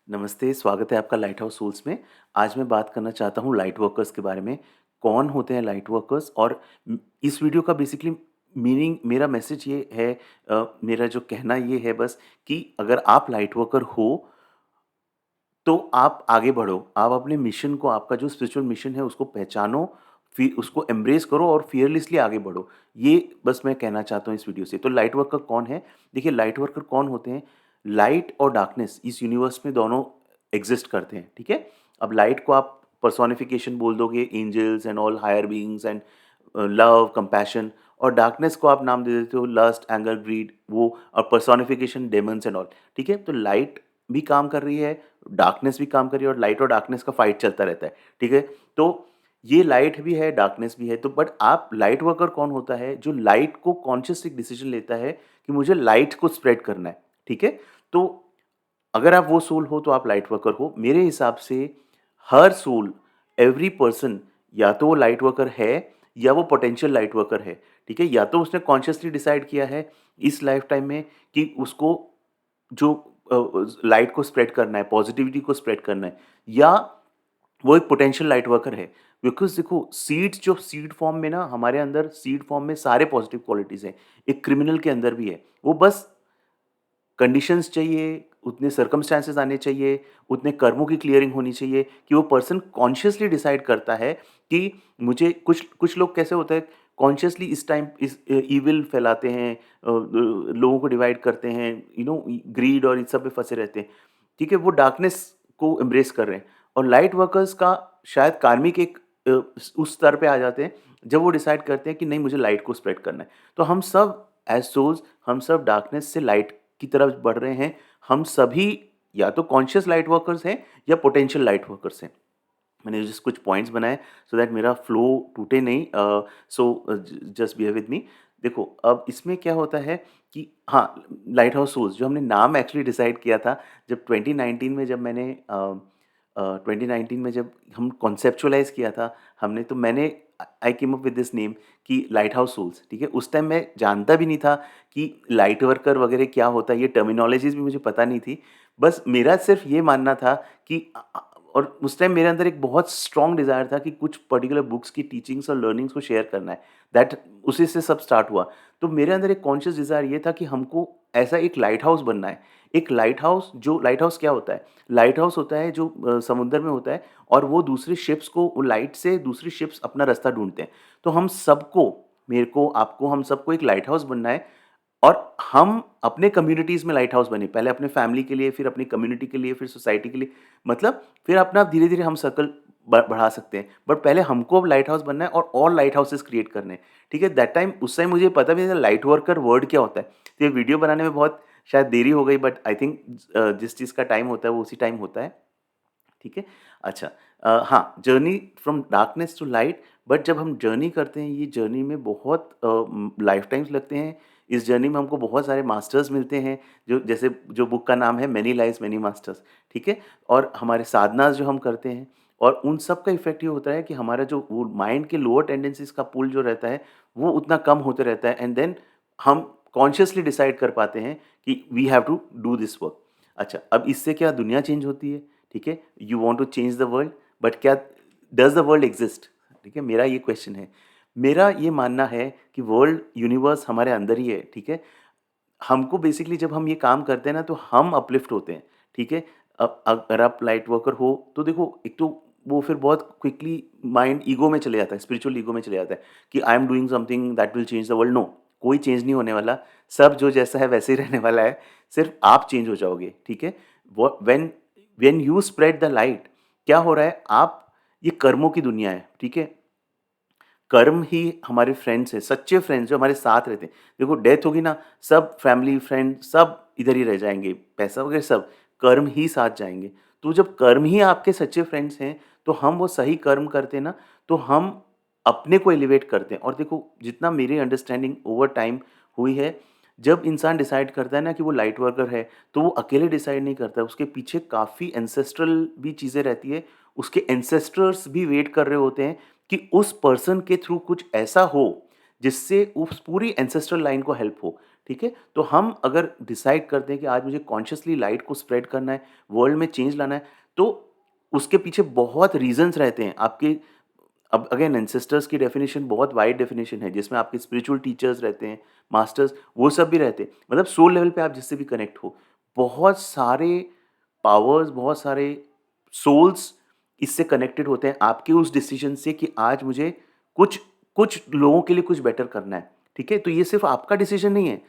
नमस्ते, स्वागत है आपका लाइट हाउस सोल्स में। आज मैं बात करना चाहता हूँ लाइट वर्कर्स के बारे में। कौन होते हैं लाइट वर्कर्स और इस वीडियो का बेसिकली मीनिंग मेरा मैसेज ये है मेरा जो कहना ये है बस कि अगर आप लाइट वर्कर हो तो आप आगे बढ़ो। आप अपने मिशन को आपका जो स्पिरिचुअल मिशन है उसको पहचानो, फिर उसको एम्ब्रेस करो और फियरलेसली आगे बढ़ो। ये बस मैं कहना चाहता हूँ इस वीडियो से। तो लाइट वर्कर कौन है? देखिए लाइट वर्कर कौन होते हैं? लाइट और डार्कनेस इस यूनिवर्स में दोनों एग्ज़िस्ट करते हैं, ठीक है? अब लाइट को आप पर्सोनिफिकेशन बोल दोगे, angels and all higher beings and love, compassion और डार्कनेस को आप नाम दे देते हो लस्ट, एंगर, ग्रीड वो और पर्सोनिफिकेशन डेमन्स एंड ऑल, ठीक है? तो लाइट भी काम कर रही है, डार्कनेस भी काम कर रही है और लाइट और डार्कनेस का फाइट चलता रहता है, ठीक है? तो ये लाइट भी है, डार्कनेस भी है, तो बट आप लाइट वर्कर कौन होता है? जो लाइट को कॉन्शियस एक डिसीजन लेता है कि मुझे लाइट को स्प्रेड करना है, ठीक है? तो अगर आप वो सोल हो तो आप लाइट वर्कर हो। मेरे हिसाब से हर सोल, एवरी पर्सन या तो वो लाइट वर्कर है या वो पोटेंशियल लाइट वर्कर है, ठीक है? या तो उसने कॉन्शियसली डिसाइड किया है इस लाइफ टाइम में कि उसको जो लाइट को स्प्रेड करना है, पॉजिटिविटी को स्प्रेड करना है या वो एक पोटेंशियल लाइट वर्कर है। बिकॉज़ देखो सीड्स जो सीड फॉर्म में ना हमारे अंदर सीड फॉर्म में सारे पॉजिटिव क्वालिटीज़ हैं। एक क्रिमिनल के अंदर भी है। वो बस कंडीशंस चाहिए, उतने सर्कमस्टेंसेस आने चाहिए, उतने कर्मों की क्लियरिंग होनी चाहिए कि वो पर्सन कॉन्शियसली डिसाइड करता है कि मुझे कुछ कुछ लोग कैसे होता है कॉन्शियसली इस टाइम इस इविल फैलाते हैं लोगों को डिवाइड करते हैं, ग्रीड और इस सब में फँसे रहते हैं। ठीक है? वो डार्कनेस को एम्ब्रेस कर रहे हैं और लाइट वर्कर्स का शायद कार्मिक एक उस स्तर पे आ जाते हैं, जब वो डिसाइड करते हैं कि नहीं मुझे लाइट को स्प्रेड करना है। तो हम सब एज़ सोल्स हम सब डार्कनेस से लाइट की तरफ बढ़ रहे हैं। हम सभी या तो कॉन्शियस लाइट वर्कर्स हैं या पोटेंशियल लाइट वर्कर्स हैं। मैंने जस्ट कुछ पॉइंट्स बनाए सो दैट मेरा फ्लो टूटे नहीं जस्ट बिहेव विद मी। देखो अब इसमें क्या होता है कि हाँ, लाइट हाउस सोल्स जो हमने नाम एक्चुअली डिसाइड किया था जब 2019 में जब मैंने 2019 में जब हम कॉन्सेप्चुअलाइज़ किया था हमने तो मैंने I came up with this name कि लाइट हाउस सोल्स, ठीक है? उस टाइम मैं जानता भी नहीं था कि लाइट वर्कर वगैरह क्या होता है, ये टर्मिनोलॉजीज़ भी मुझे पता नहीं थी। बस मेरा सिर्फ़ ये मानना था कि और उस टाइम मेरे अंदर एक बहुत स्ट्रॉन्ग डिज़ायर था कि कुछ पर्टिकुलर बुक्स की टीचिंग्स और लर्निंग्स को शेयर करना है। दैट उसी से सब स्टार्ट हुआ। तो मेरे अंदर एक कॉन्शियस डिज़ायर ये था कि हमको ऐसा एक लाइट हाउस बनना है। एक लाइट हाउस जो लाइट हाउस क्या होता है? लाइट हाउस होता है जो समुद्र में होता है और वो दूसरी शिप्स को वो लाइट से दूसरी शिप्स अपना रास्ता ढूँढते हैं। तो हम सबको, मेरे को, आपको, हम सबको एक लाइट हाउस बनना है और हम अपने कम्युनिटीज़ में लाइट हाउस बने। पहले अपने फैमिली के लिए, फिर अपनी कम्युनिटी के लिए, फिर सोसाइटी के लिए। मतलब फिर अपना धीरे-धीरे हम सर्कल बढ़ा सकते हैं। बट पहले हमको अब लाइट हाउस बनना है और लाइट हाउसेस क्रिएट करने हैं। ठीक है? दैट टाइम उस टाइम मुझे पता भी नहीं था लाइट वर्कर वर्ड क्या होता है। तो ये वीडियो बनाने में बहुत शायद देरी हो गई बट आई थिंक जिस चीज़ का टाइम होता है वो उसी टाइम होता है। ठीक है? अच्छा हाँ, journey from darkness to light but जब हम जर्नी करते हैं, ये जर्नी में बहुत लाइफ टाइम्स लगते हैं। इस जर्नी में हमको बहुत सारे मास्टर्स मिलते हैं, जो जैसे जो बुक का नाम है मैनी लाइव्स मैनी मास्टर्स, ठीक है? और हमारे साधनास जो हम करते हैं और उन सब का इफ़ेक्ट ये होता है कि हमारा जो वो माइंड के लोअर टेंडेंसीज़ का पुल जो रहता है, वो उतना कम होते रहता है एंड देन हम कॉन्शियसली डिसाइड कर पाते हैं कि we have to do this work. अच्छा, अब इससे क्या दुनिया चेंज होती है? ठीक है? You want to change the world but क्या डज़ द वर्ल्ड एक्सिस्ट? ठीक है? मेरा ये क्वेश्चन है। मेरा ये मानना है कि वर्ल्ड यूनिवर्स हमारे अंदर ही है, ठीक है? हमको बेसिकली जब हम ये काम करते हैं ना तो हम अपलिफ्ट होते हैं, ठीक है? अब अगर आप लाइट वर्कर हो तो देखो एक तो वो फिर बहुत क्विकली माइंड ईगो में चले जाता है, स्पिरिचुअल ईगो में चले जाता है कि I am doing something that will change the world. No, कोई चेंज नहीं होने वाला। सब जो जैसा है वैसे ही रहने वाला है। सिर्फ आप चेंज हो जाओगे, ठीक है? When when you spread the light क्या हो रहा है आप ये कर्मों की दुनिया है, ठीक है? कर्म ही हमारे फ्रेंड्स हैं, सच्चे फ्रेंड्स जो हमारे साथ रहते हैं। देखो डेथ होगी ना, सब फैमिली, फ्रेंड सब इधर ही रह जाएँगे, पैसा वगैरह सब, कर्म ही साथ जाएँगे। तो जब कर्म ही आपके सच्चे फ्रेंड्स हैं, तो हम वो सही कर्म करते हैं ना, तो हम अपने को एलिवेट करते हैं। और देखो जितना मेरी अंडरस्टैंडिंग ओवर टाइम हुई है, जब इंसान डिसाइड करता है ना कि वो लाइट वर्कर है, तो वो अकेले डिसाइड नहीं करता है, उसके पीछे काफ़ी एंसेस्ट्रल भी चीज़ें रहती है। उसके एंसेस्टर्स भी वेट कर रहे होते हैं कि उस पर्सन के थ्रू कुछ ऐसा हो जिससे उस पूरी एंसेस्ट्रल लाइन को हेल्प हो, ठीक है? तो हम अगर डिसाइड करते हैं कि आज मुझे कॉन्शियसली लाइट को स्प्रेड करना है, वर्ल्ड में चेंज लाना है, तो उसके पीछे बहुत रीज़न्स रहते हैं। आपके अब अगेन एंसेस्टर्स की डेफिनिशन बहुत वाइड डेफिनिशन है, जिसमें आपके स्पिरिचुअल टीचर्स रहते हैं, मास्टर्स, वो सब भी रहते हैं। मतलब सोल लेवल पे आप जिससे भी कनेक्ट हो, बहुत सारे पावर्स, बहुत सारे सोल्स इससे कनेक्टेड होते हैं आपके उस डिसीजन से कि आज मुझे कुछ कुछ लोगों के लिए कुछ बेटर करना है, ठीक है? तो ये सिर्फ़ आपका डिसीजन नहीं है।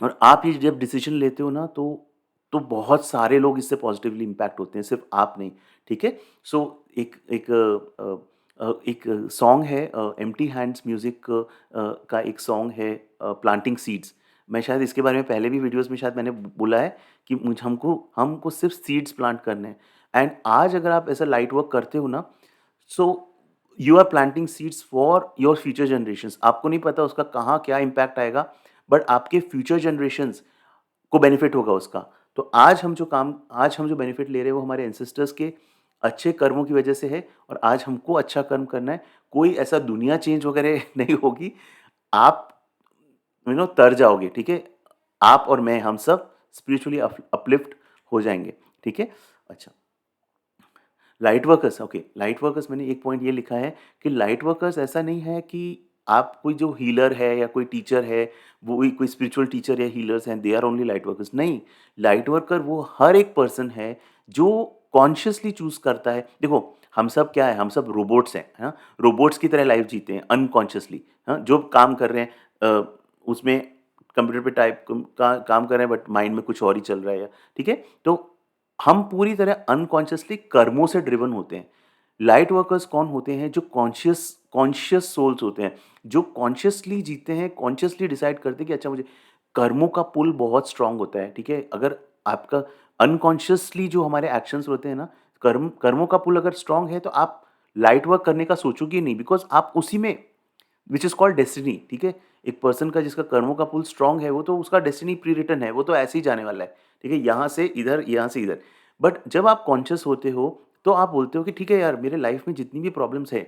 और आप ये जब डिसीजन लेते हो ना, तो बहुत सारे लोग इससे पॉजिटिवली इम्पैक्ट होते हैं, सिर्फ आप नहीं, ठीक है? सो एक एक एक सॉन्ग है, एम्प्टी हैंड्स म्यूजिक का एक सॉन्ग है, प्लांटिंग सीड्स। मैं शायद इसके बारे में पहले भी वीडियोस में शायद मैंने बोला है कि मुझ हमको हमको सिर्फ सीड्स प्लांट करने हैं। एंड आज अगर आप ऐसा लाइट वर्क करते हो ना, so you are planting seeds for your future generations. आपको नहीं पता उसका कहाँ क्या इम्पैक्ट आएगा, बट आपके फ्यूचर जनरेशंस को बेनिफिट होगा उसका। तो आज हम जो बेनिफिट ले रहे हैं वो हमारे एंसेस्टर्स के अच्छे कर्मों की वजह से है, और आज हमको अच्छा कर्म करना है। कोई ऐसा दुनिया चेंज वगैरह नहीं होगी। आप तर जाओगे, ठीक है? आप और मैं, हम सब स्पिरिचुअली अपलिफ्ट हो जाएंगे, ठीक है? अच्छा, light workers, okay, light workers मैंने एक पॉइंट ये लिखा है कि लाइट वर्कर्स ऐसा नहीं है कि आप कोई जो हीलर है या कोई टीचर है, वो ही कोई स्पिरिचुअल टीचर या हीलर्स हैं, they are only light workers. नहीं, लाइट वर्कर वो हर एक पर्सन है जो कॉन्शियसली चूज करता है। देखो, हम सब क्या है, हम सब रोबोट्स हैं, हाँ? रोबोट्स की तरह लाइफ जीते हैं अनकॉन्शियसली, हाँ? जो काम कर रहे हैं उसमें कंप्यूटर पे टाइप काम कर रहे हैं, बट माइंड में कुछ और ही चल रहा है, ठीक है? तो हम पूरी तरह अनकॉन्शियसली कर्मों से ड्रिवन होते हैं। लाइट वर्कर्स कौन होते हैं? जो कॉन्शियस कॉन्शियस सोल्स होते हैं, जो कॉन्शियसली जीते हैं, कॉन्शियसली डिसाइड करते हैं कि अच्छा मुझे कर्मों का पुल बहुत स्ट्रांग होता है, ठीक है? अगर आपका अनकॉन्शियसली जो हमारे एक्शंस होते हैं ना, कर्मों का पुल अगर स्ट्रांग है, तो आप लाइट वर्क करने का सोचोगे नहीं, बिकॉज़ आप उसी में, व्हिच इज़ कॉल्ड डेस्टिनी, ठीक है? एक पर्सन का जिसका कर्मों का पुल स्ट्रांग है, वो तो उसका डेस्टिनी प्री रिटन है, वो तो ऐसे ही जाने वाला है, ठीक है? यहाँ से इधर, यहाँ से इधर। बट जब आप कॉन्शियस होते हो, तो आप बोलते हो कि ठीक है यार, मेरे लाइफ में जितनी भी प्रॉब्लम्स है,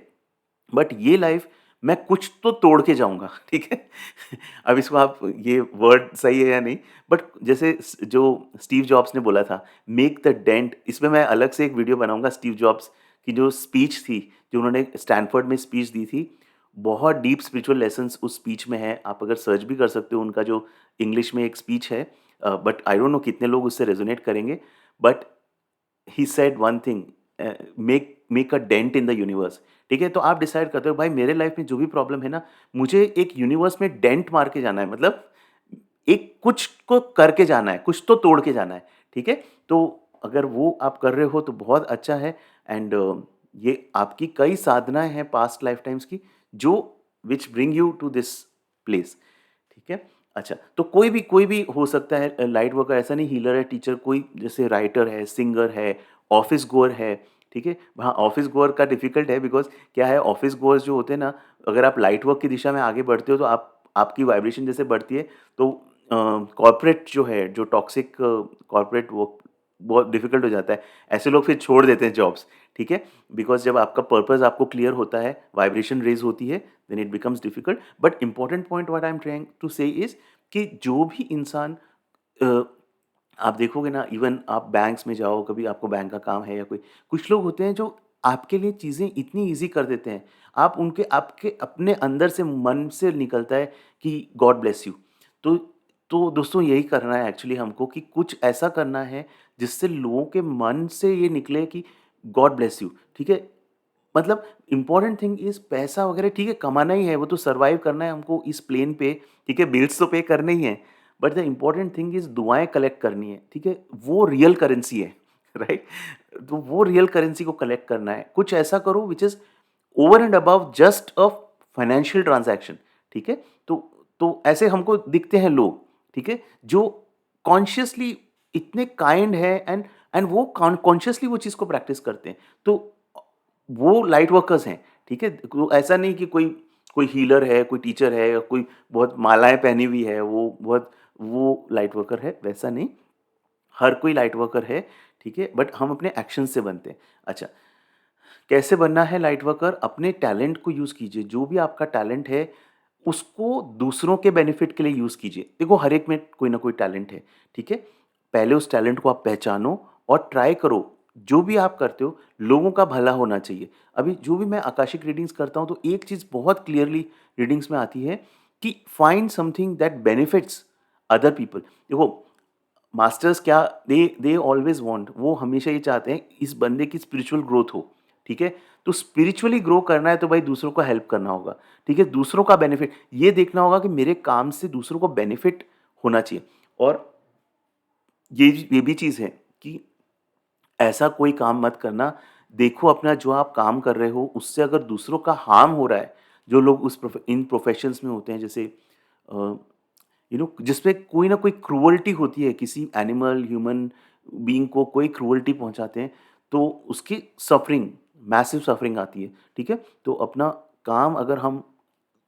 बट ये लाइफ मैं कुछ तो तोड़ के जाऊँगा, ठीक है? अब इसको आप, ये वर्ड सही है या नहीं, बट जैसे जो स्टीव जॉब्स ने बोला था, मेक द डेंट, इसमें मैं अलग से एक वीडियो बनाऊँगा स्टीव जॉब्स की जो स्पीच थी, जो उन्होंने स्टैनफोर्ड में स्पीच दी थी। बहुत डीप स्पिरिचुअल लेसन्स उस स्पीच में है, आप अगर सर्च भी कर सकते हो, उनका जो इंग्लिश में एक स्पीच है, बट आई डोंट नो कितने लोग उससे रेजोनेट करेंगे, but he said one thing, make a dent in the universe, ठीक है? तो आप डिसाइड करते हो भाई, मेरे लाइफ में जो भी प्रॉब्लम है ना, मुझे एक यूनिवर्स में डेंट मार के जाना है, मतलब एक कुछ को करके जाना है, कुछ तो तोड़ के जाना है, ठीक है? तो अगर वो आप कर रहे हो तो बहुत अच्छा है। एंड ये आपकी कई साधनाएँ हैं पास्ट लाइफ टाइम्स की, जो which bring you to this place, ठीक है? अच्छा, तो कोई भी हो सकता है लाइट वर्कर, ऐसा नहीं हीलर है, टीचर, कोई जैसे राइटर है, सिंगर है, ऑफिस गोअर है, ठीक है? हाँ, ऑफिस गोअर का डिफ़िकल्ट है, बिकॉज़ क्या है, ऑफिस गोअर्स जो होते हैं ना, अगर आप लाइट वर्क की दिशा में आगे बढ़ते हो, तो आपकी वाइब्रेशन जैसे बढ़ती है, तो कॉर्पोरेट जो है, जो टॉक्सिक कॉर्पोरेट वर्क बहुत डिफ़िकल्ट हो जाता है। ऐसे लोग फिर छोड़ देते हैं जॉब्स, ठीक है? बिकॉज़ जब आपका पर्पस आपको क्लियर होता है, वाइब्रेशन रेज़ होती है, then it becomes difficult. But important point what I am trying to say is कि जो भी इंसान अ, आप देखोगे ना, इवन आप बैंक्स में जाओ, कभी आपको बैंक का काम है या कोई, कुछ लोग होते हैं जो आपके लिए चीज़ें इतनी ईज़ी कर देते हैं। आप उनके आपके अपने अंदर से, मन से निकलता है कि गॉड ब्लेस यू। तो तो दोस्तों, यही करना है एक्चुअली हमको, कि कुछ ऐसा करना है जिससे लोगों के मन से ये निकले कि गॉड ब्लेस यू, ठीक है? मतलब इम्पोर्टेंट थिंग इज़ पैसा वगैरह, ठीक है, कमाना ही है, वो तो सर्वाइव करना है हमको इस प्लेन पे, ठीक है, बिल्स तो पे करने ही हैं, but the important thing is दुआएँ कलेक्ट करनी है, ठीक है? वो रियल करेंसी है, राइट? तो वो रियल करेंसी को कलेक्ट करना है, कुछ ऐसा करो which is over and above just a financial transaction, ठीक है? तो ऐसे हमको दिखते हैं लोग, ठीक है? जो कॉन्शियसली इतने काइंड है, एंड वो कॉन्शियसली वो चीज़ को प्रैक्टिस करते हैं। तो वो लाइट वर्कर्स हैं, ठीक है? तो ऐसा नहीं कि कोई कोई हीलर है, कोई टीचर है, या कोई बहुत मालाएँ पहनी हुई है, वो लाइट वर्कर है, वैसा नहीं। हर कोई लाइट वर्कर है, ठीक है? बट हम अपने एक्शन से बनते हैं। अच्छा, कैसे बनना है लाइट वर्कर? अपने टैलेंट को यूज़ कीजिए, जो भी आपका टैलेंट है, उसको दूसरों के बेनिफिट के लिए यूज़ कीजिए। देखो हर एक में कोई ना कोई टैलेंट है, ठीक है? पहले उस टैलेंट को आप पहचानो और ट्राई करो, जो भी आप करते हो, लोगों का भला होना चाहिए। अभी जो भी मैं आकाशिक रीडिंग्स करता हूँ, तो एक चीज़ बहुत क्लियरली रीडिंग्स में आती है कि find something that benefits other people. देखो मास्टर्स क्या दे ऑलवेज़ वांट, वो हमेशा ये चाहते हैं इस बंदे की स्पिरिचुअल ग्रोथ हो, ठीक है? तो स्पिरिचुअली ग्रो करना है तो भाई दूसरों को हेल्प करना होगा, ठीक है? दूसरों का बेनिफिट ये देखना होगा कि मेरे काम से दूसरों को बेनिफिट होना चाहिए। और ये भी चीज़ है कि ऐसा कोई काम मत करना, देखो अपना जो आप काम कर रहे हो उससे अगर दूसरों का हार्म हो रहा है, जो लोग इन प्रोफ़ेशंस में होते हैं जैसे अ, जिसमें कोई ना कोई क्रूअल्टी होती है, किसी एनिमल, ह्यूमन बीइंग को कोई क्रूअल्टी पहुँचाते हैं, तो उसकी सफ़रिंग, मैसिव सफ़रिंग आती है, ठीक है? तो अपना काम अगर हम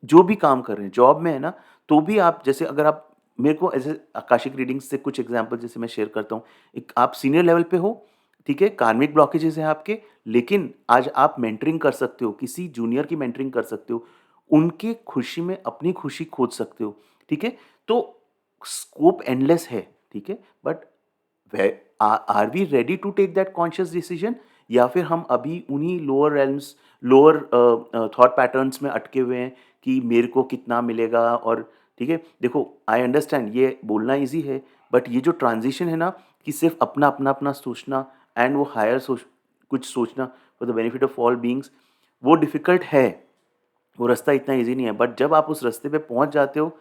जो भी काम कर रहे हैं, जॉब में है ना, तो भी आप जैसे अगर आप मेरे को ऐसे आकाशिक रीडिंग्स से कुछ एग्ज़ाम्पल जैसे मैं शेयर करता हूँ। एक आप सीनियर लेवल पे हो, ठीक है? कार्मिक ब्लॉकेजेज़ हैं आपके, लेकिन आज आप मेंटरिंग कर सकते हो, किसी जूनियर की मेंटरिंग कर सकते हो, उनकी खुशी में अपनी खुशी खोज सकते हो, ठीक है? तो स्कोप एंडलेस है, ठीक है? But way are we ready to take that conscious decision, या फिर हम अभी उन्हीं lower realms, lower thought patterns में अटके हुए हैं कि मेरे को कितना मिलेगा। और ठीक है, देखो आई अंडरस्टैंड ये बोलना इजी है, बट ये जो ट्रांजिशन है ना कि सिर्फ अपना अपना अपना सोचना एंड वो हायर सोच कुछ सोचना for the benefit of all beings, वो डिफ़िकल्ट है। वो रास्ता इतना ईज़ी नहीं है, बट जब आप उस रास्ते पे पहुँच जाते हो,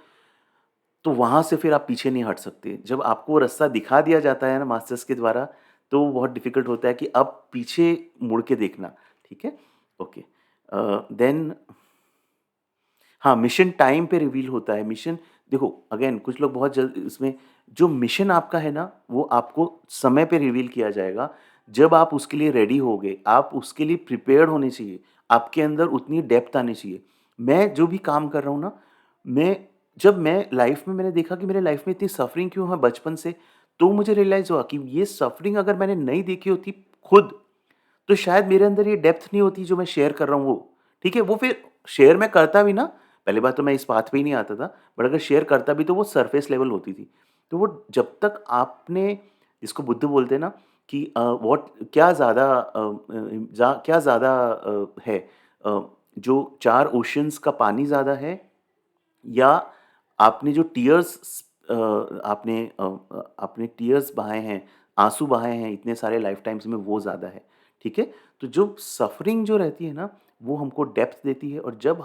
तो वहाँ से फिर आप पीछे नहीं हट सकते। जब आपको वो रास्ता दिखा दिया जाता है ना मास्टर्स के द्वारा, तो बहुत डिफ़िकल्ट होता है कि अब पीछे मुड़ के देखना, ठीक है? ओके। देन हाँ, मिशन टाइम पे रिवील होता है। मिशन देखो अगेन कुछ लोग बहुत जल्द इसमें, जो मिशन आपका है ना, वो आपको समय पे रिवील किया जाएगा, जब आप उसके लिए रेडी होगे, आप उसके लिए प्रिपेयर्ड होने चाहिए, आपके अंदर उतनी डेप्थ आनी चाहिए। मैं जो भी काम कर रहा हूँ ना, मैं जब मैं लाइफ़ में मैंने देखा कि मेरे लाइफ़ में इतनी सफ़रिंग क्यों है बचपन से, तो मुझे रियलाइज़ हुआ कि ये सफ़रिंग अगर मैंने नहीं देखी होती खुद, तो शायद मेरे अंदर ये डेप्थ नहीं होती जो मैं शेयर कर रहा हूँ वो, ठीक है? वो फिर शेयर मैं करता भी ना, पहली बात तो मैं इस पाथ पे ही नहीं आता था, बट अगर शेयर करता भी तो वो सरफेस लेवल होती थी। तो वो जब तक आपने, जिसको बुद्ध बोलते हैं ना कि व्हाट क्या ज़्यादा क्या ज़्यादा है, अ, जो 4 ओशियन्स का पानी ज़्यादा है, या आपने जो आपने टीयर्स बहाए हैं, आँसू बहाए हैं इतने सारे लाइफ़ टाइम्स में, वो ज़्यादा है, ठीक है? तो जो सफ़रिंग जो रहती है ना, वो हमको डेप्थ देती है, और जब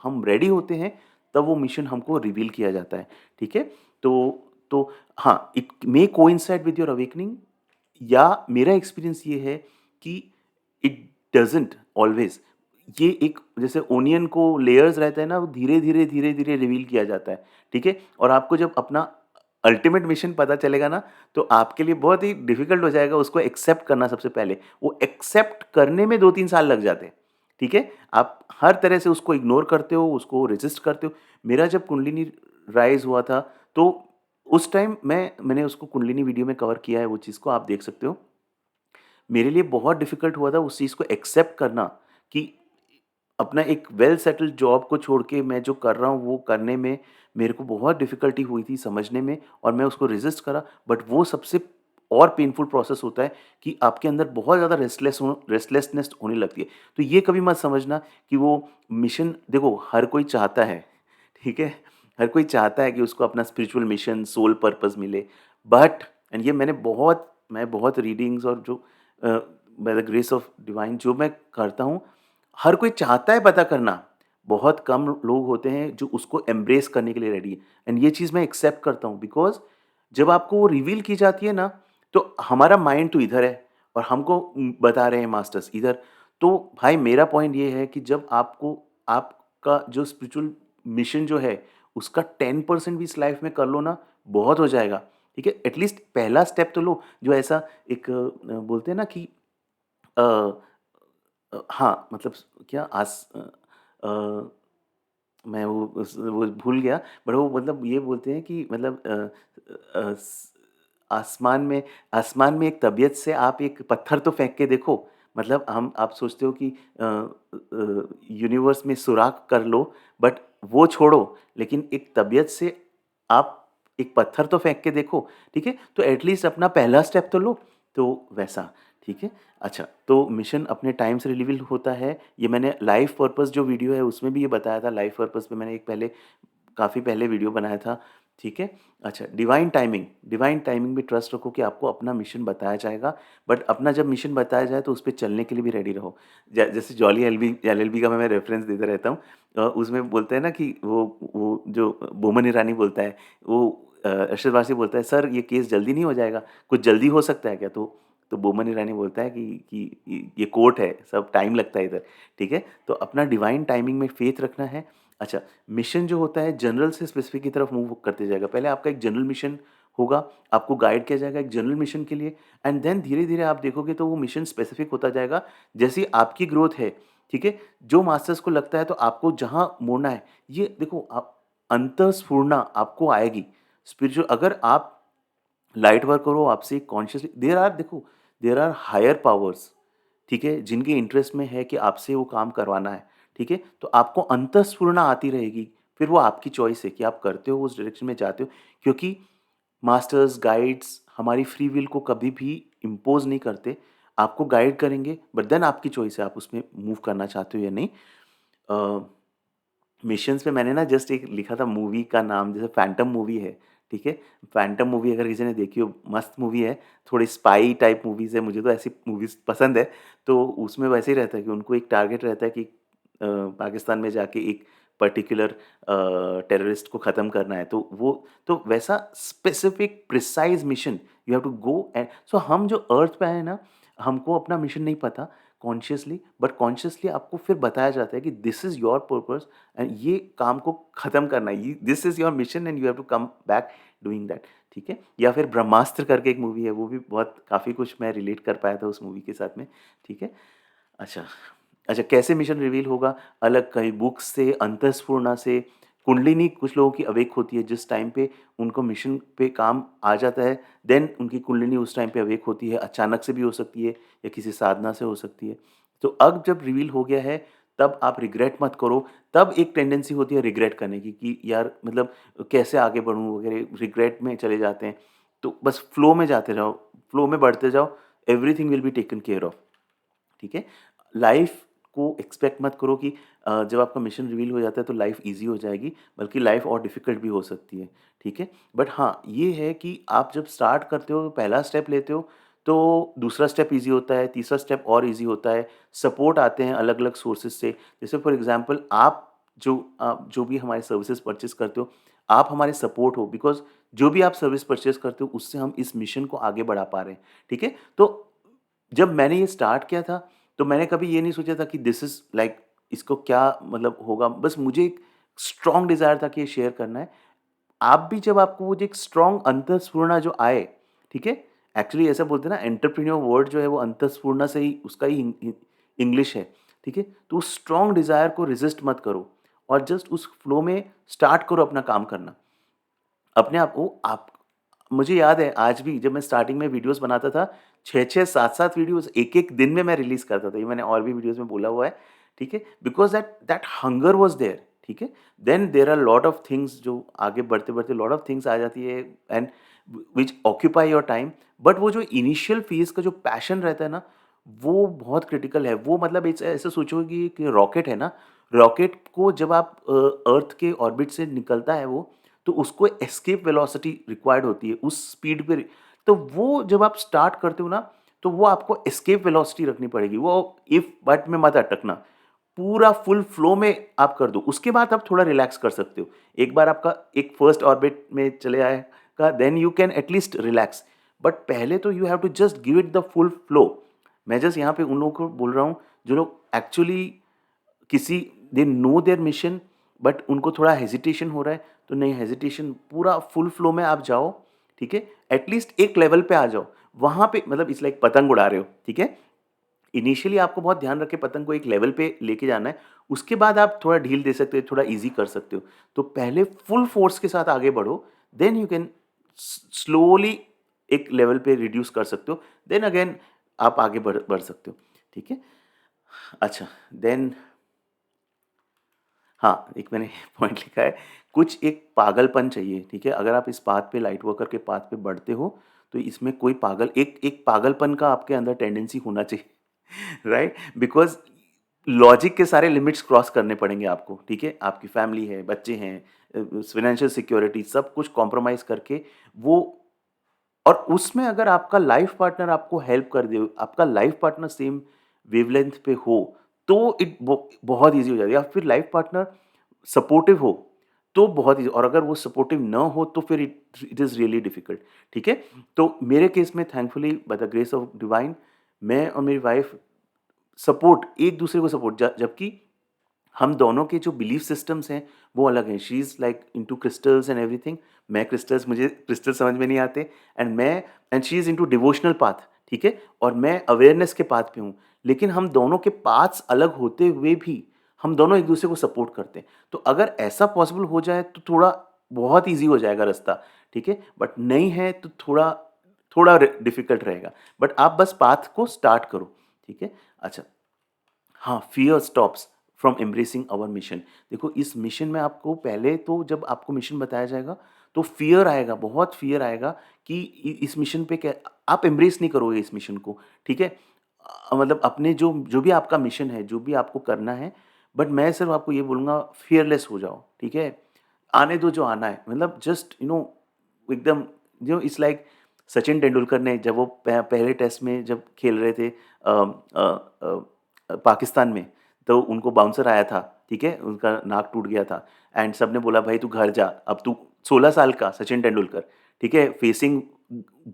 हम रेडी होते हैं, तब वो मिशन हमको रिवील किया जाता है, ठीक है? तो हाँ, it may coincide with your awakening, या मेरा एक्सपीरियंस ये है कि इट डज़न्ट ऑलवेज़। ये एक जैसे ओनियन को लेयर्स रहता है ना, वो धीरे-धीरे, धीरे-धीरे रिवील किया जाता है, ठीक है? और आपको जब अपना अल्टीमेट मिशन पता चलेगा ना, तो आपके लिए बहुत ही डिफ़िकल्ट हो जाएगा उसको एक्सेप्ट करना सबसे पहले। वो एक्सेप्ट करने में 2-3 साल लग जाते हैं, ठीक है? आप हर तरह से उसको इग्नोर करते हो, उसको रेज़िस्ट करते हो। मेरा जब कुंडलिनी राइज़ हुआ था, तो उस टाइम मैंने उसको कुंडलिनी वीडियो में कवर किया है वो चीज़ को, आप देख सकते हो। मेरे लिए बहुत डिफ़िकल्ट हुआ था उस चीज़ को एक्सेप्ट करना कि अपना एक वेल सेटल्ड जॉब को छोड़ के मैं जो कर रहा हूँ वो करने में मेरे को बहुत डिफ़िकल्टी हुई थी समझने में, और मैं उसको रेज़िस्ट करा, बट वो सबसे और पेनफुल प्रोसेस होता है कि आपके अंदर बहुत ज़्यादा रेस्टलेसनेस होने लगती है। तो ये कभी मत समझना कि वो मिशन, देखो हर कोई चाहता है, ठीक है? हर कोई चाहता है कि उसको अपना स्पिरिचुअल मिशन, सोल पर्पस मिले, बट एंड ये मैं बहुत रीडिंग्स और जो by the grace of divine जो मैं करता हूँ, हर कोई चाहता है पता करना, बहुत कम लोग होते हैं जो उसको एम्ब्रेस करने के लिए रेडी हैं, एंड ये चीज़ मैं एक्सेप्ट करता हूँ, बिकॉज़ जब आपको वो रिवील की जाती है ना, तो हमारा माइंड तो इधर है और हमको बता रहे हैं मास्टर्स इधर। तो भाई मेरा पॉइंट ये है कि जब आपको आपका जो स्पिरिचुअल मिशन जो है, उसका 10% भी इस लाइफ़ में कर लो ना, बहुत हो जाएगा, ठीक है? एटलीस्ट पहला स्टेप तो लो, जो ऐसा एक बोलते हैं ना कि अ हाँ, मतलब क्या अ, मैं वो भूल गया, बट वो मतलब ये बोलते हैं कि मतलब अ, अ, स आसमान में एक तबीयत से आप एक पत्थर तो फेंक के देखो। मतलब हम आप सोचते हो कि यूनिवर्स में सुराख कर लो, बट वो छोड़ो, लेकिन एक तबीयत से आप एक पत्थर तो फेंक के देखो, ठीक है? तो एटलीस्ट अपना पहला स्टेप तो लो, तो वैसा, ठीक है? अच्छा, तो मिशन अपने टाइम से रिवील होता है, ये मैंने लाइफ पर्पस जो वीडियो है उसमें भी ये बताया था, लाइफ पर्पस पे मैंने एक पहले काफ़ी पहले वीडियो बनाया था, ठीक है? अच्छा, डिवाइन टाइमिंग में ट्रस्ट रखो कि आपको अपना मिशन बताया जाएगा, बट अपना जब मिशन बताया जाए तो उस पे चलने के लिए भी रेडी रहो। जैसे जॉली एलएलबी का मैं रेफरेंस देता रहता हूँ। उसमें बोलते हैं ना कि वो जो बोमन ईरानी बोलता है, वो अरशद वारसी बोलता है, "सर ये केस जल्दी नहीं हो जाएगा? कुछ जल्दी हो सकता है क्या?" तो बोमन ईरानी बोलता है कि ये कोर्ट है, सब टाइम लगता है इधर, ठीक है? तो अपना डिवाइन टाइमिंग में फ़ेथ रखना है। अच्छा, मिशन जो होता है जनरल से स्पेसिफिक की तरफ मूव करते जाएगा। पहले आपका एक जनरल मिशन होगा, आपको गाइड किया जाएगा एक जनरल मिशन के लिए, एंड देन धीरे-धीरे आप देखोगे तो वो मिशन स्पेसिफिक होता जाएगा। जैसी आपकी ग्रोथ है, ठीक है? जो मास्टर्स को लगता है तो आपको जहाँ मोड़ना है, ये देखो आप अंतःस्फुरणा आपको आएगी। स्पिरिचुअल अगर आप लाइट वर्क करो, आपसे consciously there are higher powers, ठीक है? जिनके इंटरेस्ट में है कि आपसे वो काम करवाना है, ठीक है? तो आपको अंतःस्फुरणा आती रहेगी, फिर वो आपकी चॉइस है कि आप करते हो, उस डायरेक्शन में जाते हो, क्योंकि मास्टर्स, गाइड्स हमारी फ्री विल को कभी भी इम्पोज़ नहीं करते। आपको गाइड करेंगे, बट देन आपकी चॉइस है, आप उसमें मूव करना चाहते हो या नहीं। अ मिशंस में मैंने ना जस्ट एक लिखा था मूवी का नाम, जैसे फैंटम मूवी है, ठीक है? फैंटम मूवी अगर किसी ने देखी हो, मस्त मूवी है, थोड़ी स्पाई टाइप मूवीज़ है, मुझे तो ऐसी मूवीज़ पसंद है। तो उसमें वैसे ही रहता है कि उनको एक टारगेट रहता है कि पाकिस्तान में जाके एक पर्टिकुलर टेररिस्ट को ख़त्म करना है। तो वैसा specific precise mission you have to go and so हम जो अर्थ पे आए हैं ना, हमको अपना मिशन नहीं पता कॉन्शियसली, बट कॉन्शियसली आपको फिर बताया जाता है कि this is your purpose and ये काम को ख़त्म करना है, this is your mission and you have to come back doing that, ठीक है? या फिर ब्रह्मास्त्र करके एक मूवी है, वो भी बहुत काफ़ी कुछ मैं रिलेट कर पाया था उस मूवी के साथ में, ठीक है? अच्छा, अच्छा कैसे मिशन रिवील होगा? अलग कई बुक्स से, अंतःस्फुरणा से, कुंडलिनी कुछ लोगों की अवेक होती है जिस टाइम पे उनको मिशन पे काम आ जाता है, देन उनकी कुंडलिनी उस टाइम पे अवेक होती है, अचानक से भी हो सकती है या किसी साधना से हो सकती है। तो अब जब रिवील हो गया है, तब आप रिग्रेट मत करो, तब एक टेंडेंसी होती है रिग्रेट करने की कि यार मतलब कैसे आगे बढ़ूँ वगैरह, रिग्रेट में चले जाते हैं। तो बस फ्लो में जाते रहो, फ्लो में बढ़ते जाओ, everything will be taken care of. ठीक है? लाइफ़ को एक्सपेक्ट मत करो कि जब आपका मिशन रिवील हो जाता है तो लाइफ़ ईज़ी हो जाएगी, बल्कि लाइफ़ और डिफ़िकल्ट भी हो सकती है, ठीक है? बट हाँ, ये है कि आप जब स्टार्ट करते हो, पहला स्टेप लेते हो, तो दूसरा स्टेप ईज़ी होता है, तीसरा स्टेप और ईज़ी होता है, सपोर्ट आते हैं अलग-अलग सोर्सेज़ से। जैसे फॉर एग्ज़ाम्पल आप जो भी हमारी सर्विसेज़ परचेज़ करते हो, आप हमारे सपोर्ट हो बिकॉज़ जो भी आप सर्विस परचेज़ करते हो, उससे हम इस मिशन को आगे बढ़ा पा रहे हैं, ठीक है? तो जब मैंने ये स्टार्ट किया था, तो मैंने कभी ये नहीं सोचा था कि दिस इज़ लाइक इसको क्या मतलब होगा। बस मुझे एक स्ट्रॉन्ग डिज़ायर था कि ये शेयर करना है। आप भी जब आपको वो जो एक स्ट्रॉन्ग अंतःस्फुरणा जो आए, ठीक है? एक्चुअली ऐसा बोलते हैं ना एंटरप्रेन्योर वर्ड जो है वो अंतःस्फुरणा से ही उसका ही इंग्लिश है, ठीक है? तो उस स्ट्रॉन्ग डिज़ायर को रेज़िस्ट मत करो और जस्ट उस फ्लो में स्टार्ट करो अपना काम करना। अपने आप को आप मुझे याद है आज भी जब मैं स्टार्टिंग में वीडियोज़ बनाता था, 6-6 7-7 वीडियोज़ एक-एक दिन में मैं रिलीज़ करता था। ये मैंने और भी वीडियोज़ में बोला हुआ है, ठीक है? Because that that hunger was there, ठीक है? Then there are lot of things जो आगे बढ़ते-बढ़ते लॉट ऑफ थिंग्स आ जाती है and which occupy your time but वो जो इनिशियल फ़ेज़ का जो पैशन रहता है ना, वो बहुत क्रिटिकल है। वो मतलब इट्स ऐसे सोचो कि रॉकेट है ना, रॉकेट को जब आप अर्थ के ऑर्बिट से निकलता है वो, तो उसको एस्केप वेलोसिटी रिक्वायर्ड होती है उस स्पीड पे तो वो जब आप स्टार्ट करते हो ना, तो वो आपको एस्केप वेलोसिटी रखनी पड़ेगी। वो इफ बट में मत अटकना। पूरा फुल फ्लो में आप कर दो। उसके बाद आप थोड़ा रिलैक्स कर सकते हो। एक बार आपका एक फर्स्ट ऑर्बिट में चले आएगा then you can at least relax. But पहले तो you have to just give it the full flow. मैं जस्ट यहाँ पे उन लोगों को बोल रहा हूँ जो लोग एक्चुअली किसी they know there mission but उनको थोड़ा हेजिटेशन हो रहा है तो नहीं हेजिटेशन पूरा फुल फ्लो में आप जाओ ठीक है एटलीस्ट एक लेवल पे आ जाओ वहां पे मतलब इट्स लाइक पतंग उड़ा रहे हो ठीक है इनिशियली आपको बहुत ध्यान रख के पतंग को एक लेवल पे लेके जाना है उसके बाद आप थोड़ा ढील दे सकते हो थोड़ा इजी कर सकते हो तो पहले फुल फोर्स के साथ आगे बढ़ो देन यू कैन स्लोली एक लेवल पे रिड्यूस कर सकते हो देन अगेन आप आगे बढ़ बढ़ सकते हो ठीक है अच्छा देन हाँ, एक मैंने पॉइंट लिखा है, कुछ एक पागलपन चाहिए, ठीक है? अगर आप इस पाथ पे लाइट वर्कर के पाथ पे बढ़ते हो, तो इसमें कोई पागल एक एक पागलपन का आपके अंदर टेंडेंसी होना चाहिए, राइट? बिकॉज़ लॉजिक के सारे लिमिट्स क्रॉस करने पड़ेंगे आपको, ठीक है? आपकी फैमिली है, बच्चे हैं, फाइनेंशियल सिक्योरिटी सब कुछ कॉम्प्रोमाइज़ करके वो, और उसमें अगर आपका लाइफ पार्टनर आपको हेल्प कर दे, आपका लाइफ पार्टनर सेम वेवलेंथ पे हो, तो बहुत ईज़ी हो जाती है, या फिर लाइफ पार्टनर सपोर्टिव हो, तो बहुत ईज़ी, और अगर वो सपोर्टिव ना हो तो फिर इट इज़ रियली डिफ़िकल्ट, ठीक है? तो मेरे केस में thankfully by the grace of divine, मैं और मेरी वाइफ़ सपोर्ट एक-दूसरे को सपोर्ट, ज जबकि हम दोनों के जो बिलीफ सिस्टम्स हैं, वो अलग हैं। She is like into crystals and everything, मैं क्रिस्टल्स, मुझे क्रिस्टल समझ में नहीं आते, and she is into devotional path, ठीक है? और मैं अवेयरनेस के पाथ पे हूँ। लेकिन हम दोनों के पाथ्स अलग होते हुए भी, हम दोनों एक-दूसरे को सपोर्ट करते हैं। तो अगर ऐसा पॉसिबल हो जाए तो थोड़ा बहुत ईज़ी हो जाएगा रास्ता, ठीक है? बट नहीं है तो थोड़ा थोड़ा डिफ़िकल्ट रहेगा। बट आप बस पाथ को स्टार्ट करो, ठीक है? अच्छा, हाँ, fear stops from embracing our mission. देखो, इस मिशन में आपको पहले तो जब आपको मिशन बताया जाएगा, तो फ़ियर आएगा, बहुत फ़ियर आएगा कि इस मिशन पे क्या, आप एम्ब्रेस नहीं करोगे इस मिशन को, ठीक है? मतलब अपने जो जो भी आपका मिशन है, जो भी आपको करना है, बट मैं सिर्फ़ आपको ये बोलूँगा, फ़ियरलेस हो जाओ, ठीक है? आने दो जो आना है, मतलब जस्ट एकदम, इट्स लाइक सचिन तेंदुलकर ने जब वो पहले टेस्ट में जब खेल रहे थे पाकिस्तान में, तो उनको बाउंसर आया था, ठीक है? उनका नाक टूट गया था, एंड सबने बोला भाई तू घर जा, अब तू 16 साल का सचिन तेंदुलकर, ठीक है? Facing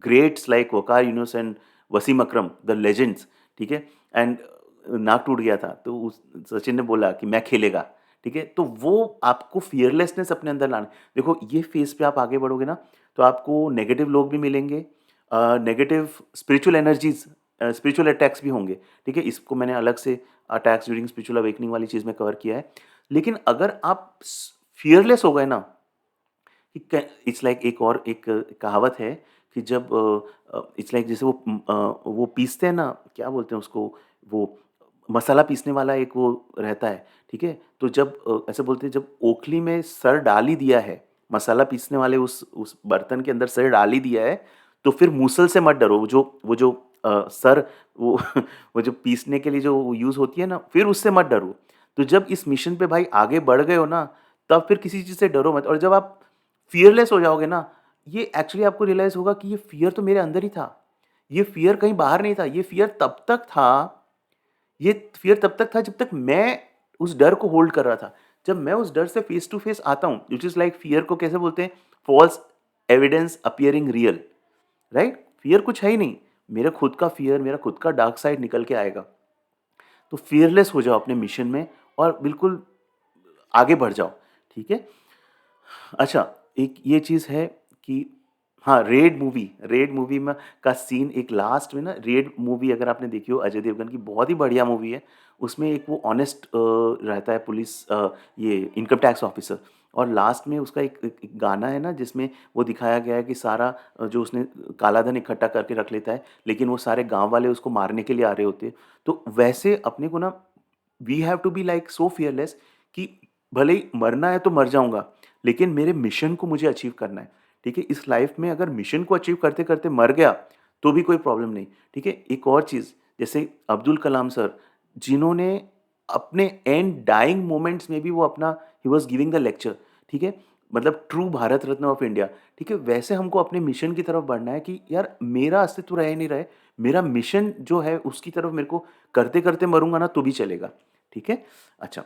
greats like Waqar Younis and Wasim Akram, the legends, ठीक है? एंड नाक टूट गया था, तो उस सचिन ने बोला कि मैं खेलेगा, ठीक है? तो वो आपको फ़ियरलेसनेस अपने अंदर लाना, देखो ये फ़ेज़ पे आप आगे बढ़ोगे ना, तो आपको नेगेटिव लोग भी मिलेंगे, negative spiritual energies, spiritual attacks भी होंगे, ठीक है? इसको मैंने अलग से अटैक्स ड्यूरिंग स्पिरिचुअल अवेकनिंग वाली चीज़ में कवर किया है। लेकिन अगर आप फ़ियरलेस हो गए ना, इट्स लाइक एक और एक कहावत है कि जब इट्स लाइक जैसे वो पीसते हैं ना, क्या बोलते हैं उसको, वो मसाला पीसने वाला एक वो रहता है, ठीक है? तो जब ऐसे बोलते हैं, जब ओखली में सर डाल ही दिया है, मसाला पीसने वाले उस बर्तन के अंदर सर डाल ही दिया है, तो फिर मूसल से मत डरो। वो जो सर वो वो जो पीसने के लिए जो यूज़ होती है ना, फिर उससे मत डरो। तो जब इस मिशन पे भाई आगे बढ़ गए हो ना, तब फिर किसी चीज़ से डरो मत, और जब आप फ़ियरलेस हो जाओगे ना, ये एक्चुअली आपको रियलाइज़ होगा कि ये फ़ियर तो मेरे अंदर ही था। ये फ़ियर कहीं बाहर नहीं था, ये फ़ियर तब तक था जब तक मैं उस डर को होल्ड कर रहा था। जब मैं उस डर से फ़ेस टू फ़ेस आता हूँ, व्हिच इज़ लाइक, फ़ियर को कैसे बोलते हैं? False evidence appearing real, right? Fear कुछ है ही नहीं। मेरा खुद का फ़ियर, मेरा खुद का डार्क साइड निकल के आएगा। तो फ़ियरलेस हो जाओ अपने मिशन में, और बिल्कुल आगे बढ़ जाओ, ठीक है? अच्छा, एक ये चीज़ है कि हाँ, रेड मूवी में का सीन, एक लास्ट में ना, रेड मूवी अगर आपने देखी हो, अजय देवगन की, बहुत ही बढ़िया मूवी है। उसमें एक वो ऑनेस्ट रहता है पुलिस, ये इनकम टैक्स ऑफिसर, और लास्ट में उसका एक गाना है ना, जिसमें वो दिखाया गया है कि सारा जो उसने काला धन इकट्ठा करके रख लेता है, लेकिन वो सारे गाँव वाले उसको मारने के लिए आ रहे होते हैं। तो वैसे अपने को ना, we have to be like so fearless कि भले ही मरना है तो मर जाऊँगा, लेकिन मेरे मिशन को मुझे अचीव करना है, ठीक है? इस लाइफ़ में अगर मिशन को अचीव करते-करते मर गया, तो भी कोई प्रॉब्लम नहीं, ठीक है? एक और चीज़, जैसे अब्दुल कलाम सर, जिन्होंने अपने एंड डाइंग मोमेंट्स में भी वो अपना, he was giving the lecture, ठीक है? मतलब true Bharat Ratna of India, ठीक है? वैसे हमको अपने मिशन की तरफ बढ़ना है कि यार मेरा अस्तित्व रहे नहीं रहे, मेरा मिशन जो है उसकी तरफ मेरे को करते-करते मरूँगा ना तो भी चलेगा, ठीक है? अच्छा,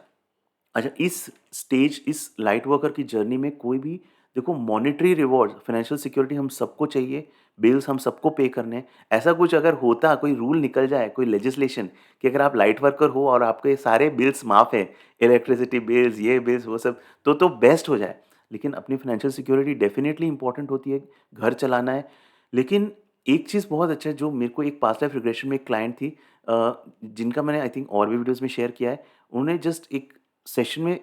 अच्छा, इस लाइट वर्कर की जर्नी में कोई भी, देखो, मॉनेटरी रिवॉर्ड, फाइनेंशियल सिक्योरिटी हम सबको चाहिए, बिल्स हम सबको पे करने हैं। ऐसा कुछ अगर होता, कोई रूल निकल जाए, कोई लेजिस्लेशन, कि अगर आप लाइट वर्कर हो और आपके सारे बिल्स माफ़ हैं, इलेक्ट्रिसिटी बिल्स, ये बिल्स, वो सब, तो बेस्ट हो जाए। लेकिन अपनी फाइनेंशियल सिक्योरिटी डेफ़िनिटली इम्पोर्टेंट होती है, घर चलाना है। लेकिन एक चीज़ बहुत अच्छा है, जो मेरे को एक पास्ट लाइफ रिग्रेशन में एक क्लाइंट थी, जिनका मैंने आई थिंक और भी वीडियोज़ में शेयर किया है। उन्होंने जस्ट एक सेशन में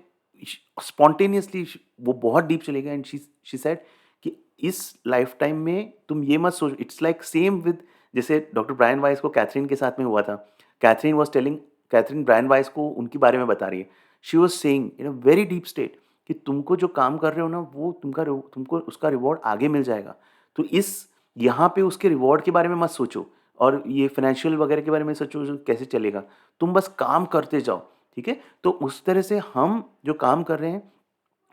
स्पॉन्टेनियसली वो बहुत डीप चले गए, एंड शी सेड कि इस लाइफ टाइम में तुम ये मत सोच, इट्स लाइक सेम विद, जैसे डॉक्टर ब्रायन वाइस को कैथरीन के साथ में हुआ था। Catherine was telling Catherine Brian Weiss को उनके बारे में बता रही है। She was saying in a very deep state कि तुमको जो काम कर रहे हो ना, वो तुमको उसका रिवॉर्ड आगे मिल जाएगा। तो इस यहाँ पे उसके रिवॉर्ड के बारे में मत सोचो और ये फ़ाइनेंशियल वगैरह के बारे में सोचो जो कैसे चलेगा। तुम बस काम करते जाओ, ठीक है? तो उस तरह से हम जो काम कर रहे हैं,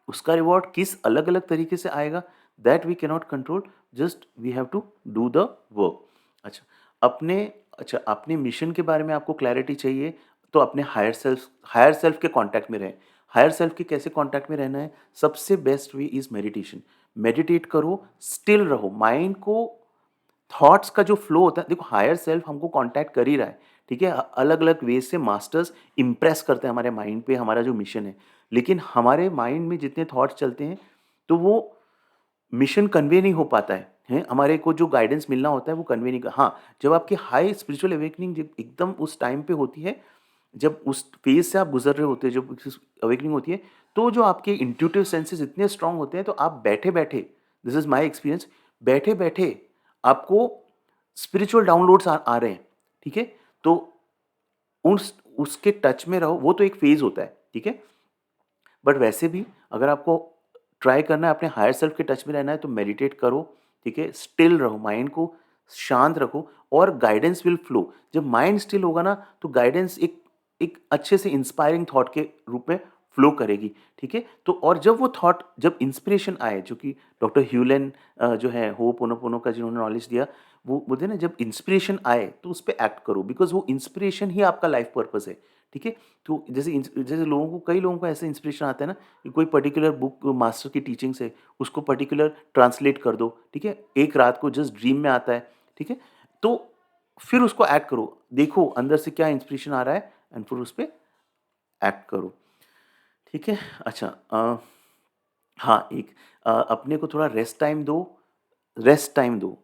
उसका रिवॉर्ड किस अलग-अलग तरीके से आएगा, that we cannot control, just we have to do the work. अच्छा, अपने अपने मिशन के बारे में आपको क्लैरिटी चाहिए, तो अपने हायर सेल्फ के कॉन्टैक्ट में रहें। हायर सेल्फ के कैसे कॉन्टैक्ट में रहना है? सबसे best way is meditation. Meditate करो, स्टिल रहो, माइंड को थॉट्स का जो फ्लो होता है, देखो हायर सेल्फ हमको कांटेक्ट कर ही रहा है, ठीक है? अलग-अलग वेज़ से मास्टर्स इम्प्रेस करते हैं हमारे माइंड पे हमारा जो मिशन है। लेकिन हमारे माइंड में जितने थॉट्स चलते हैं, तो वो मिशन कन्वे नहीं हो पाता है, हैं? हमारे को जो गाइडेंस मिलना होता है वो कन्वे नहीं हाँ, जब आपकी हाई स्पिरिचुअल अवेकनिंग जब एकदम उस टाइम पे होती है, जब उस फेज़ से आप गुज़र रहे होते हैं, जब उस अवेकनिंग होती है, तो जो आपके इंट्यूटिव सेंसेस इतने स्ट्रॉन्ग होते हैं, तो आप बैठे-बैठे, दिस इज़ माय एक्सपीरियंस, बैठे-बैठे आपको स्पिरिचुअल डाउनलोड्स आ रहे हैं, ठीक है? तो उस उसके टच में रहो, वो तो एक फ़ेज़ होता है, ठीक है? बट वैसे भी अगर आपको ट्राई करना है अपने हायर सेल्फ के टच में रहना है तो मेडिटेट करो, ठीक है? स्टिल रहो, माइंड को शांत रखो और गाइडेंस विल फ्लो। जब माइंड स्टिल होगा ना तो गाइडेंस एक एक अच्छे से इंस्पायरिंग थॉट के रूप में फ्लो करेगी, ठीक है? तो और जब वो थॉट जब इंस्पिरेशन आए जो कि डॉक्टर ह्यूलेन जो है होपोनोपोनो का जिन्होंने नॉलेज दिया, वो बोलते हैं ना जब इंस्पिरेशन आए तो उस पे एक्ट करो बिकॉज़ वो इंस्पिरेशन ही आपका लाइफ पर्पस है, ठीक है? तो जैसे लोगों को कई लोगों को ऐसा इंस्पिरेशन आता है ना कि कोई पर्टिकुलर बुक मास्टर की टीचिंग्स है, उसको पर्टिकुलर ट्रांसलेट कर दो, ठीक है? एक रात को जस्ट ड्रीम में आता है, ठीक है? तो फिर उसको एक्ट करो, देखो अंदर से क्या इंस्पिरेशन आ रहा है एंड फिर उस पे एक्ट करो, ठीक है? अच्छा हाँ, अपने को थोड़ा रेस्ट टाइम दो।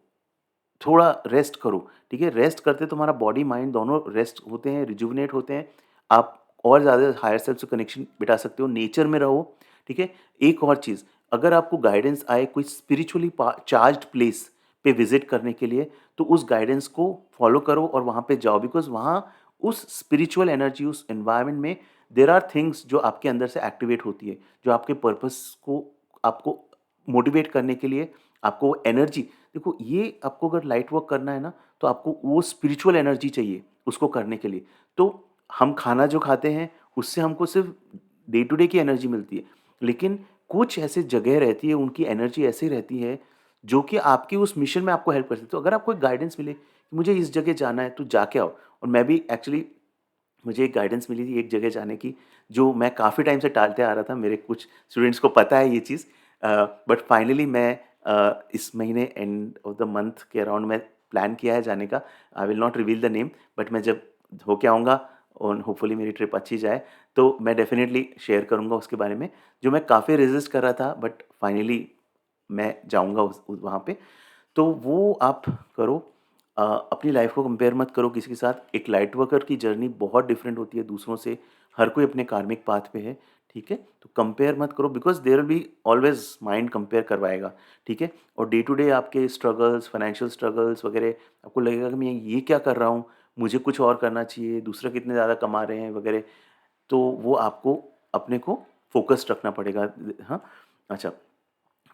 थोड़ा रेस्ट करो, ठीक है? रेस्ट करते तुम्हारा बॉडी माइंड दोनों रेस्ट होते हैं, रिजुविनेट होते हैं। आप और ज़्यादा हायर सेल्फ से कनेक्शन बिठा सकते हो, नेचर में रहो, ठीक है? एक और चीज़, अगर आपको गाइडेंस आए कोई स्पिरिचुअली पा चार्ज्ड प्लेस पे विज़िट करने के लिए, तो उस गाइडेंस को फ़ॉलो करो और वहाँ पे जाओ बिकॉज़ वहाँ उस स्पिरिचुअल एनर्जी, उस एनवायरनमेंट में देयर आर थिंग्स जो आपके अंदर से एक्टिवेट होती है, जो आपके पर्पस को आपको मोटिवेट करने के लिए, आपको एनर्जी देखो ये आपको अगर लाइट वर्क करना है ना, तो आपको वो स्पिरिचुअल एनर्जी चाहिए उसको करने के लिए। तो हम खाना जो खाते हैं, उससे हमको सिर्फ़ डे टू डे की एनर्जी मिलती है। लेकिन कुछ ऐसी जगह रहती है, उनकी एनर्जी ऐसी रहती है, जो कि आपकी उस मिशन में आपको हेल्प कर सकती है। तो अगर आपको एक गाइडेंस मिले, कि मुझे इस जगह जाना है, तो जाके आओ। और मैं भी एक्चुअली मुझे एक गाइडेंस मिली थी एक जगह जाने की, जो मैं काफ़ी टाइम से टालते आ रहा था। मेरे कुछ स्टूडेंट्स को पता है ये चीज़ बट फाइनली मैं इस महीने एंड ऑफ द मंथ के अराउंड मैं प्लान किया है जाने का। I will not reveal the name but मैं जब होके आऊँगा और होपफुली मेरी ट्रिप अच्छी जाए, तो मैं डेफ़िनेटली शेयर करूँगा उसके बारे में, जो मैं काफ़ी रेज़िस्ट कर रहा था बट फाइनली मैं जाऊँगा उस वहाँ पे। तो वो आप करो। अपनी लाइफ को कंपेयर मत करो किसी के साथ। एक लाइट वर्कर की जर्नी बहुत डिफरेंट होती है दूसरों से। हर कोई अपने कार्मिक पाथ पे है, ठीक है? तो कंपेयर मत करो because there will be always mind compare करवाएगा, ठीक है? और डे टू डे आपके स्ट्रगल्स, फाइनेंशियल स्ट्रगल्स वगैरह आपको लगेगा कि मैं ये क्या कर रहा हूँ? मुझे कुछ और करना चाहिए, दूसरे कितने ज़्यादा कमा रहे हैं वगैरह। तो वो आपको अपने को फ़ोकस्ड रखना पड़ेगा। हाँ, अच्छा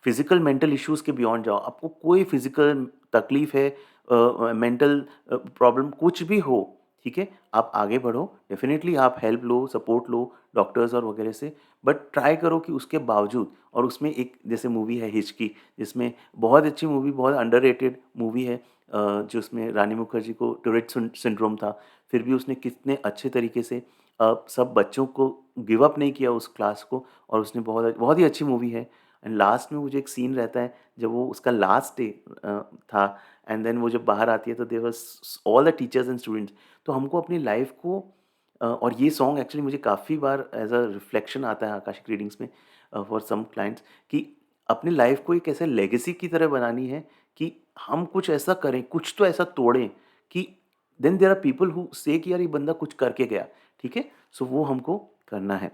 फिज़िकल मेंटल इश्यूज़ के बियॉन्ड जाओ। आपको कोई फिज़िकल तकलीफ़ है मेंटल प्रॉब्लम कुछ भी हो, ठीक है? आप आगे बढ़ो, डेफ़िनिटली आप हेल्प लो, सपोर्ट लो डॉक्टर्स और वगैरह से, बट ट्राई करो कि उसके बावजूद और उसमें एक जैसे मूवी है हिचकी, जिसमें बहुत अच्छी मूवी, बहुत अंडररेटेड मूवी है जो उसमें रानी मुखर्जी को टूरेट सिंड्रोम था, फिर भी उसने कितने अच्छे तरीके से सब बच्चों को गिव अप नहीं किया उस क्लास को और उसने बहुत बहुत ही अच्छी मूवी है। एंड लास्ट में वो जो एक सीन रहता है जब वो उसका लास्ट डे था एंड देन वो जब बाहर आती है तो there was all the teachers and students. तो हमको अपनी लाइफ को और ये सॉन्ग एक्चुअली मुझे काफ़ी बार एज अ रिफ्लेक्शन आता है आकाशिक रीडिंग्स में फॉर सम क्लाइंट्स कि अपनी लाइफ को एक ऐसे लेगेसी की तरह बनानी है कि हम कुछ ऐसा करें, कुछ तो ऐसा तोड़ें कि then there are people who say कि यार ये बंदा कुछ करके गया, ठीक है? सो वो हमको करना है।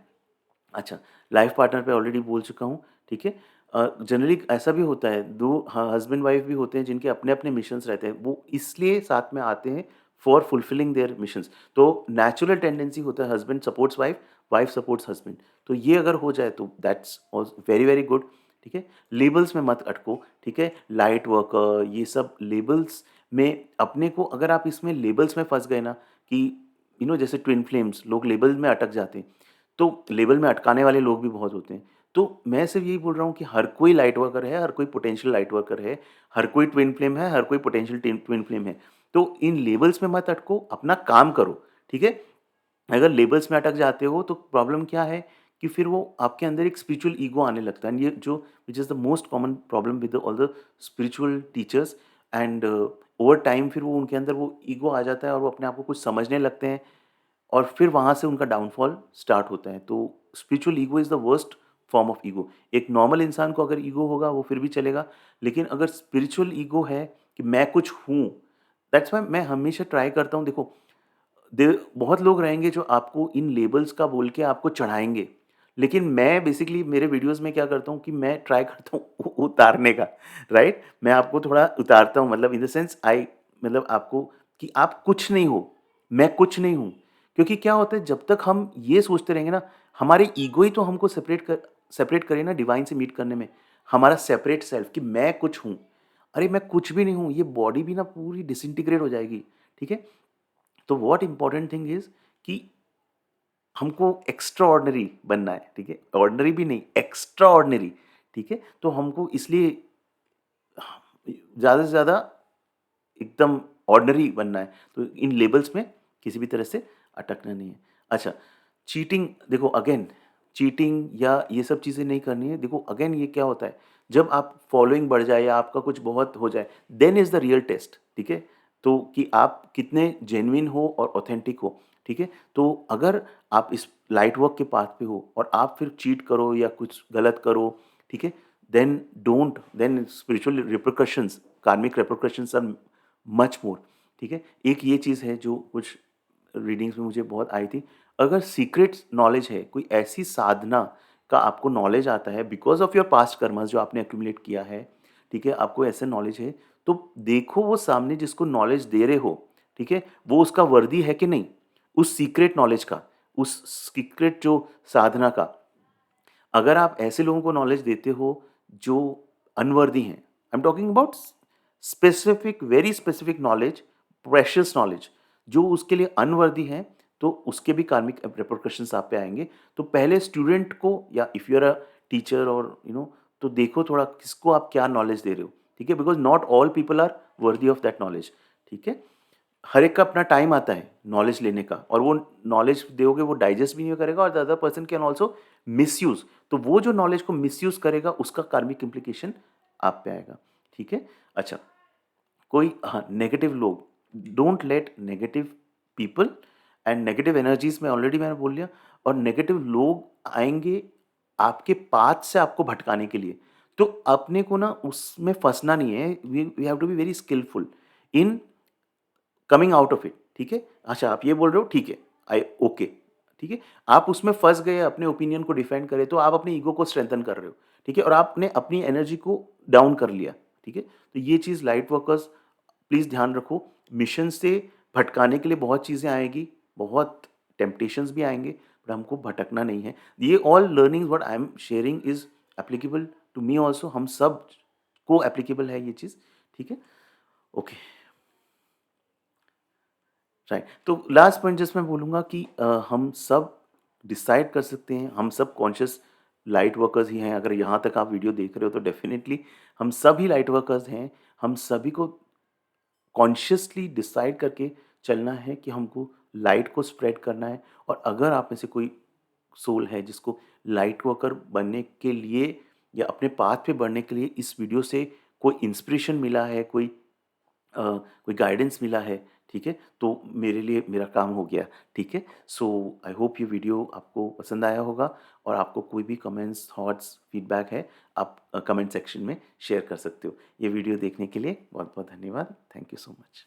अच्छा, लाइफ़ पार्टनर पे ऑलरेडी बोल चुका हूँ, ठीक है? जनरली ऐसा भी होता है, 2 हस्बैंड वाइफ भी होते हैं जिनके अपने-अपने मिशंस रहते हैं, वो इसलिए साथ में आते हैं फॉर फुलफिलिंग देयर मिशंस। तो नेचुरल टेंडेंसी होता है husband supports wife, wife supports husband. तो ये अगर हो जाए तो दैट्स वेरी वेरी गुड। ठीक है, लेबल्स में मत अटको। ठीक है, लाइट वर्कर ये सब लेबल्स में अपने को, अगर आप इसमें लेबल्स में फंस गए ना कि जैसे ट्विन फ्लेम्स, लोग लेबल में अटक जाते हैं, तो लेबल में अटकाने वाले लोग भी बहुत होते हैं। तो मैं सिर्फ यही बोल रहा हूँ कि हर कोई लाइट वर्कर है, हर कोई पोटेंशियल लाइट वर्कर है, हर कोई ट्विन फ्लेम है, हर कोई पोटेंशियल ट्विन फ्लेम है। तो इन लेबल्स में मत अटको, अपना काम करो। ठीक है, अगर लेबल्स में अटक जाते हो तो प्रॉब्लम क्या है कि फिर वो आपके अंदर एक स्पिरिचुअल ईगो आने लगता है। एंड ये जो which is the most common problem with all the spiritual teachers. And over time फिर वो उनके अंदर वो ईगो आ जाता है और वो अपने आप को कुछ समझने लगते हैं, और फिर वहाँ से उनका डाउनफॉल स्टार्ट होता है। तो spiritual ego is the worst form of ego. एक नॉर्मल इंसान को अगर ईगो होगा वो फिर भी चलेगा, लेकिन अगर स्पिरिचुअल ईगो है कि मैं कुछ हूँ, दैट्स व्हाई मैं हमेशा ट्राई करता हूँ। देखो, दे बहुत लोग रहेंगे जो आपको इन लेबल्स का बोल के आपको चढ़ाएँगे। लेकिन मैं बेसिकली मेरे वीडियोज़ में क्या करता हूँ कि मैं ट्राई करता हूँ उतारने का, राइट? मैं आपको थोड़ा उतारता हूँ, मतलब इन द सेंस मतलब आपको कि आप कुछ नहीं हो, मैं कुछ नहीं हूँ। क्योंकि क्या होता है, जब तक हम ये सोचते रहेंगे ना, हमारे ईगो ही तो हमको सेपरेट करे ना डिवाइन से मीट करने में। हमारा सेपरेट सेल्फ कि मैं कुछ हूँ। अरे मैं कुछ भी नहीं हूँ, ये बॉडी भी ना पूरी डिसइंटीग्रेट हो जाएगी, ठीक है? तो व्हाट इम्पोर्टेंट थिंग इज़ कि हमको एक्स्ट्रा ऑर्डिनरी बनना है, ठीक है? ऑर्डिनरी भी नहीं, एक्स्ट्रा ऑर्डिनरी, ठीक है? तो हमको इसलिए ज़्यादा से ज़्यादा एकदम ऑर्डिनरी बनना है। तो इन लेबल्स में किसी भी तरह से अटकना नहीं है। अच्छा, चीटिंग देखो अगेन, चीटिंग या ये सब चीज़ें नहीं करनी है। देखो अगेन ये क्या होता है, जब आप फॉलोइंग बढ़ जाए या आपका कुछ बहुत हो जाए, then is the real test, ठीक है? तो कि आप कितने जेन्युइन हो और ऑथेंटिक हो, ठीक है? तो अगर आप इस लाइट वर्क के पाथ पे हो और आप फिर चीट करो या कुछ गलत करो, ठीक है? देन स्पिरिचुअल रिपरकशंस, कार्मिक रिपरकशंस आर मच मोर, ठीक है? एक ये चीज़ है जो कुछ रीडिंग्स में मुझे बहुत आई थी। अगर सीक्रेट नॉलेज है, कोई ऐसी साधना का आपको नॉलेज आता है because of your past karmas जो आपने एक्यूमुलेट किया है, ठीक है? आपको ऐसे नॉलेज है, तो देखो वो सामने जिसको नॉलेज दे रहे हो, ठीक है? वो उसका वर्दी है कि नहीं? उस सीक्रेट नॉलेज का, उस सीक्रेट जो साधना का। अगर आप ऐसे लोगों को नॉलेज देते हो जो अनवर्दी हैं, I am talking about specific, very specific knowledge, precious knowledge, जो उसके लिए अनवर्दी है, तो उसके भी कार्मिक रिपरकशंस आप पे आएंगे। तो पहले स्टूडेंट को, या if you are a teacher और तो देखो थोड़ा किसको आप क्या नॉलेज दे रहे हो, ठीक है? Because not all people are worthy of that knowledge, ठीक है? हर एक का अपना टाइम आता है नॉलेज लेने का, और वो नॉलेज दोगे वो डाइजेस्ट भी नहीं करेगा, और the other person can also misuse. तो वो जो नॉलेज को मिसयूज करेगा उसका कार्मिक इम्प्लीकेशन आप पे आएगा, ठीक है? अच्छा, कोई, हाँ, नेगेटिव लोग, don't let negative people and negative energies में, ऑलरेडी मैंने बोल लिया। और नेगेटिव लोग आएंगे आपके पाथ से आपको भटकाने के लिए। तो अपने को ना उसमें फंसना नहीं है। We have to be very skilful in coming out of it, ठीक है? अच्छा, आप ये बोल रहे हो, ठीक है, आई ओके, ठीक है? आप उसमें फँस गए, अपने ओपिनियन को डिफेंड करे, तो आप अपने ईगो को स्ट्रेंथन कर रहे हो, ठीक है? और आपने अपनी एनर्जी को डाउन कर लिया, ठीक है? तो ये चीज़ लाइट वर्कर्स प्लीज़ ध्यान रखो। मिशन से भटकाने के लिए बहुत चीज़ें आएगी, बहुत टेम्पटेशंस भी आएँगे, बट हमको भटकना नहीं है। ये all learnings what I am sharing is applicable to me also. हम सब को एप्लीकेबल है ये चीज़, ठीक है? ओके। राइट, तो लास्ट पॉइंट जस्ट मैं बोलूँगा कि हम सब डिसाइड कर सकते हैं, हम सब कॉन्शियस लाइट वर्कर्स ही हैं। अगर यहाँ तक आप वीडियो देख रहे हो तो डेफिनेटली हम सभी लाइट वर्कर्स हैं। हम सभी को कॉन्शियसली डिसाइड करके चलना है कि हमको लाइट को स्प्रेड करना है। और अगर आप में से कोई सोल है जिसको लाइट वर्कर बनने के लिए या अपने पाथ पे बढ़ने के लिए इस वीडियो से कोई इंस्पिरेशन मिला है, कोई गाइडेंस मिला है, ठीक है? तो मेरे लिए मेरा काम हो गया, ठीक है? सो आई होप ये वीडियो आपको पसंद आया होगा, और आपको कोई भी कमेंट्स, थॉट्स, फीडबैक है, आप कमेंट सेक्शन में शेयर कर सकते हो। ये वीडियो देखने के लिए बहुत-बहुत धन्यवाद। Thank you so much.